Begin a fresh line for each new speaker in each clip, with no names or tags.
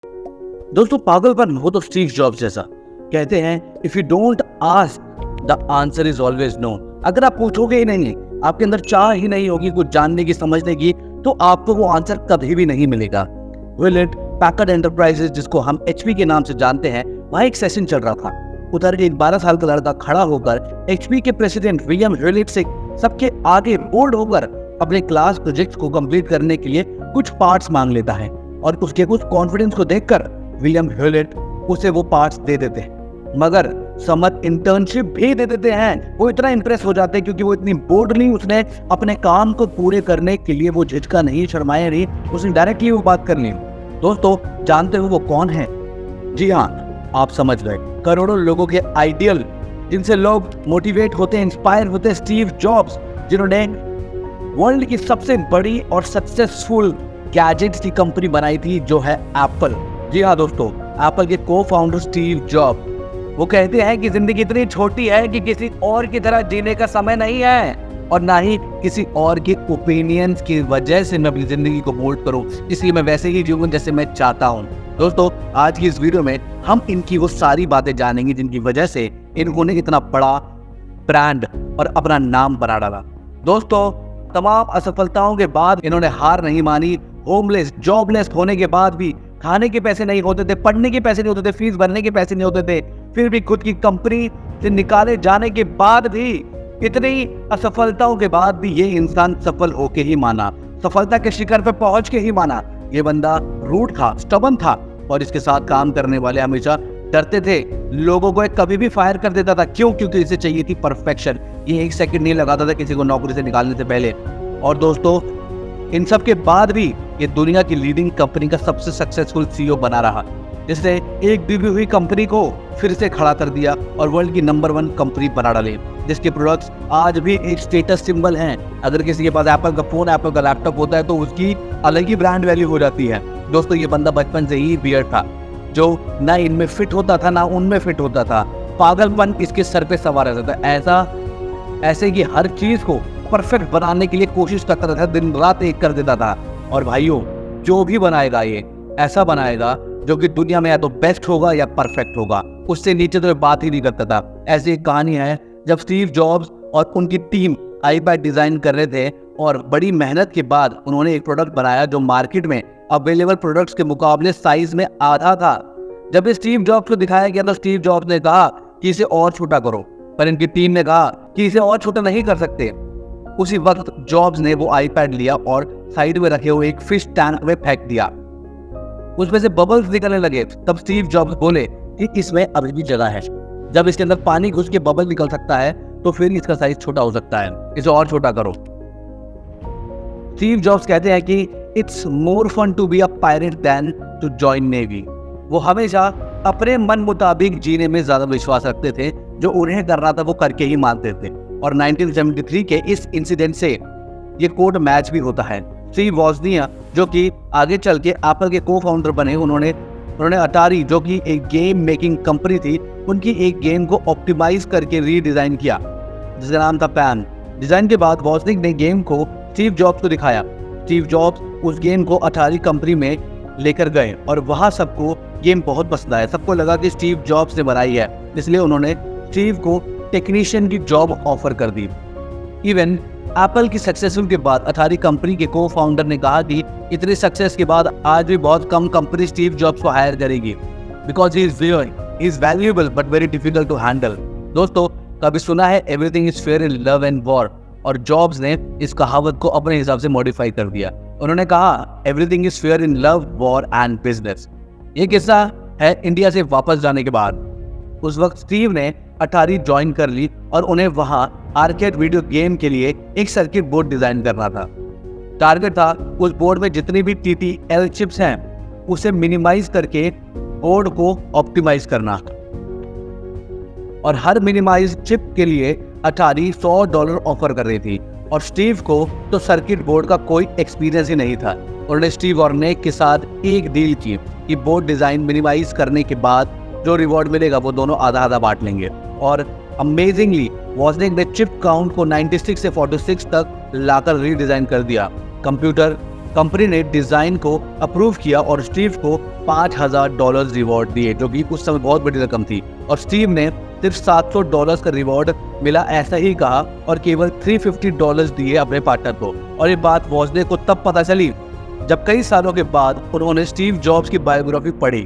दोस्तों पागलपन हो तो स्टीव जॉब्स जैसा। कहते हैं if you don't ask the answer is always no. अगर आप पूछोगे ही नहीं, आपके अंदर चाह ही नहीं होगी कुछ जानने की समझने की, तो आपको वो आंसर कभी भी नहीं मिलेगा। विलेट पैकर्ड एंटरप्राइजेज, जिसको हम एचपी के नाम से जानते हैं, वहाँ एक सेशन चल रहा था। उधर एक 12 साल का लड़का खड़ा होकर एचपी के प्रेसिडेंट विलियम ह्यूलेट से सबके आगे बोल्ड होकर अपने क्लास प्रोजेक्ट को कंप्लीट करने के लिए कुछ पार्ट्स मांग लेता है, और उसके कुछ कॉन्फिडेंस को देखकर विलियम ह्यूलेट उसे वो पार्ट्स दे देते हैं, मगर समझ इंटर्नशिप भी दे देते हैं। वो इतना इंप्रेस हो जाते हैं क्योंकि वो इतनी बोल्डली उसने अपने काम को पूरे करने के लिए वो झिझका नहीं, शर्माया नहीं, उसने डायरेक्टली वो बात कर ली। दोस्तों जानते हो वो कौन है? जी हाँ, आप समझ गए, करोड़ों लोगों के आइडियल, जिनसे लोग मोटिवेट होते हैं, इंस्पायर होते हैं, स्टीव जॉब्स, जिन्होंने वर्ल्ड की सबसे बड़ी और सक्सेसफुल गैजेट्स की कंपनी बनाई थी, जो है एप्पल। जी हाँ दोस्तों, एप्पल के को फाउंडर स्टीव जॉब, वो कहते हैं कि जिंदगी इतनी छोटी है कि किसी और की तरह जीने का समय नहीं है, और ना ही किसी और के ओपिनियंस की वजह से मैं अपनी जिंदगी को मोल्ड करूं, इसलिए मैं वैसे ही जीऊं जैसे मैं चाहता हूं। दोस्तों आज की इस वीडियो में हम इनकी वो सारी बातें जानेंगे जिनकी वजह से इन्होंने इतना बड़ा ब्रांड और अपना नाम बना डाला। दोस्तों तमाम असफलताओं के बाद इन्होंने हार नहीं मानी। होमलेस, जॉबलेस होने के बाद भी, खाने के पैसे नहीं होते थे, पढ़ने के पैसे नहीं होते थे, फीस भरने के पैसे नहीं होते थे, फिर भी खुद की कंपनी से निकाले जाने के बाद भी, इतनी असफलताओं के बाद भी ये इंसान सफल होके ही माना, सफलता के शिखर पर पहुंच के ही माना। ये बंदा रूट था, स्टबन था, और इसके साथ काम करने वाले हमेशा डरते थे। लोगों को कभी भी फायर कर देता था। क्यों? क्योंकि इसे चाहिए थी परफेक्शन। ये एक सेकंड नहीं लगाता था किसी को नौकरी से निकालने से पहले। और दोस्तों इन सब के बाद भी ये दुनिया की लीडिंग कंपनी का सबसे सक्सेसफुल सीईओ बना रहा, जिसने एक डूबी हुई कंपनी को फिर से खड़ा कर दिया और वर्ल्ड की नंबर 1 कंपनी बना डाली, जिसके प्रोडक्ट्स आज भी एक स्टेटस सिंबल हैं। अगर किसी के पास एप्पल का फोन, एप्पल का लैपटॉप होता है तो उसकी अलग ही ब्रांड वैल्यू हो जाती है। दोस्तों ये बंदा बचपन से ही वियर्ड था, जो ना इनमें फिट होता था ना उनमें फिट होता था। पागलपन इसके सर पे सवार रहता था, ऐसे कि हर चीज को परफेक्ट बनाने के लिए कोशिश करता रहता था, दिन रात एक कर देता था। और भाइयों जो भी बनाएगा ये ऐसा बनाएगा जो कि दुनिया में या तो बेस्ट होगा या परफेक्ट होगा, उससे नीचे तो बात ही नहीं करता था। ऐसी एक कहानी है जब स्टीव जॉब्स और उनकी टीम आईपैड डिजाइन कर रहे थे, और बड़ी मेहनत के बाद उन्होंने एक प्रोडक्ट बनाया जो मार्केट में अवेलेबल प्रोडक्ट्स के मुकाबले साइज में आधा था। जब स्टीव जॉब्स को दिखाया गया तो स्टीव जॉब्स ने कहा कि इसे और छोटा करो, पर इनकी टीम ने कहा कि इसे और छोटा नहीं कर सकते। उसी वक्त जॉब्स ने वो आईपैड लिया और साइड में रखे हुए एक फिश टैंक में फेंक दिया। उसमें से बबल्स निकलने लगे। तब स्टीव जॉब्स बोले कि इसमें अभी भी जगह है, जब इसके अंदर पानी घुस के बबल निकल सकता है तो फिर इसका साइज छोटा हो सकता है, इसे और छोटा करो। स्टीव जॉब्स कहते हैं कि it's more fun to be a pirate than to join navy. वो हमेशा अपने मन मुताबिक जीने में ज्यादा विश्वास रखते थे, जो उन्हें करना था वो करके ही मानते थे। और 1973 के इस इंसिडेंट से ये कोड मैच भी होता है। स्टीव वॉजनिया, जो कि आगे चल के एप्पल के को फाउंडर बने, उन्होंने अटारी, जो कि एक गेम मेकिंग कंपनी थी, उनकी एक गेम को ऑप्टिमाइज करके रीडिजाइन किया, जिसका नाम था पैन। डिजाइन के बाद वॉजनिक ने गेम को स्टीव जॉब्स को दिखाया। स्टीव जॉब्स उस गेम को अटारी कंपनी में लेकर गए और वहां सबको गेम बहुत पसंद आया। सबको लगा कि स्टीव जॉब्स ने बनाई है, इसलिए उन्होंने स्टीव को टेक्नीशियन की जॉब ऑफर कर दी। इवन एप्पल की सक्सेसफुल के बाद अटारी कंपनी के को फाउंडर ने कहा कि इतनी सक्सेस के बाद आज भी बहुत कम कंपनी स्टीव जॉब्स को हायर करेगी, because he is valuable but very difficult to handle. दोस्तों कभी सुना है everything is fair in love and war, और जॉब्स ने इस कहावत को अपने हिसाब से मॉडिफाई कर दिया। उन्होंने कहा everything is fair in love, war and business. ये किस्सा है इंडिया से वापस जाने के बाद। उस वक्त स्टीव ने अटारी ज्वाइन कर ली और उन्हें वहां आर्केड वीडियो गेम के लिए एक सर्किट बोर्ड डिजाइन करना था। टारगेट था उस बोर्ड में जितनी भी TTL चिप्स हैं उसे मिनिमाइज करके बोर्ड को ऑप्टिमाइज करना, और हर मिनिमाइज चिप के लिए अटारी $100 ऑफर कर रही थी। और स्टीव को तो सर्किट बोर्ड का कोई एक्सपीरियंस ही नहीं था। उन्होंने स्टीव और नेक के साथ एक डील की कि बोर्ड डिजाइन मिनिमाइज करने के बाद जो रिवॉर्ड मिलेगा वो दोनों आधा आधा बांट लेंगे। और अमेजिंगली वॉजनिक ने चिप काउंट को 96 से 46 तक लाकर रीडिजाइन कर दिया। कंप्यूटर कंपनी ने डिजाइन को अप्रूव किया और स्टीव को $5,000 रिवॉर्ड दिए, जो कि उस समय बहुत बड़ी रकम थी। और स्टीव ने सिर्फ $700 का रिवॉर्ड मिला ऐसा ही कहा और केवल $350 दिए अपने पार्टनर को। और ये बात वॉजनिक को तब पता चली जब कई सालों के बाद उन्होंने स्टीव जॉब्स की बायोग्राफी पढ़ी।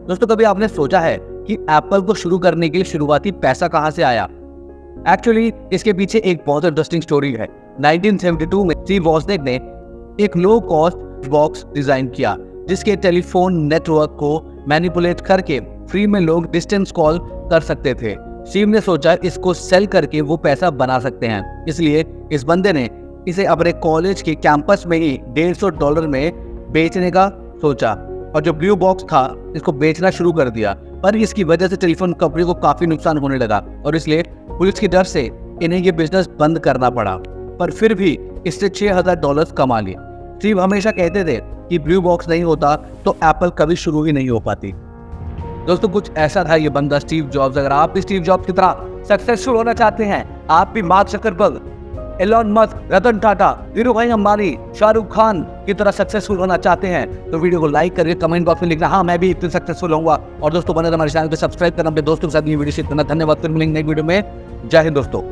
दोस्तों, कभी आपने सोचा है कि एप्पल को शुरू करने के लिए शुरुआती पैसा कहां से आया? एक्चुअली इसके पीछे एक बहुत इंटरेस्टिंग स्टोरी है। 1972 में स्टीव वॉजनिक ने एक लो कॉस्ट बॉक्स डिजाइन किया जिसके टेलीफोन नेटवर्क को मैनिपुलेट करके फ्री में लोग डिस्टेंस कॉल कर सकते थे। स्टीव ने सोचा इसको सेल करके वो पैसा बना सकते हैं, इसलिए इस बंदे ने इसे अपने कॉलेज के कैंपस में ही $150 में बेचने का सोचा और जो ब्लू बॉक्स था इसको बेचना शुरू कर दिया। पर इसकी वजह से टेलीफोन कंपनी को काफी नुकसान होने लगा और इसलिए पुलिस के डर से इन्हें ये बिजनेस बंद करना पड़ा, पर फिर भी इससे $6,000 कमा लिए। स्टीव हमेशा कहते थे कि ब्लू बॉक्स नहीं होता तो एप्पल कभी शुरू ही नहीं हो पाती। दोस्तों, कुछ ऐसा था ये बंदा स्टीव जॉब्स। अगर आप भी स्टीव जॉब्स की तरह सक्सेसफुल होना चाहते हैं, आप भी mark Zuckerberg, Elon Musk, Ratan Tata, Dhirubhai Ambani, Shahrukh Khan की तरह सक्सेसफुल होना चाहते हैं तो वीडियो को लाइक करके कमेंट बॉक्स में लिखना हाँ मैं भी इतने सक्सेसफुल होऊंगा। और दोस्तों, बने हमारे चैनल को सब्सक्राइब करना, अपने दोस्तों के साथ ये वीडियो शेयर करना। धन्यवाद। फिर मिलेंगे नई वीडियो में। जय हिंद दोस्तों।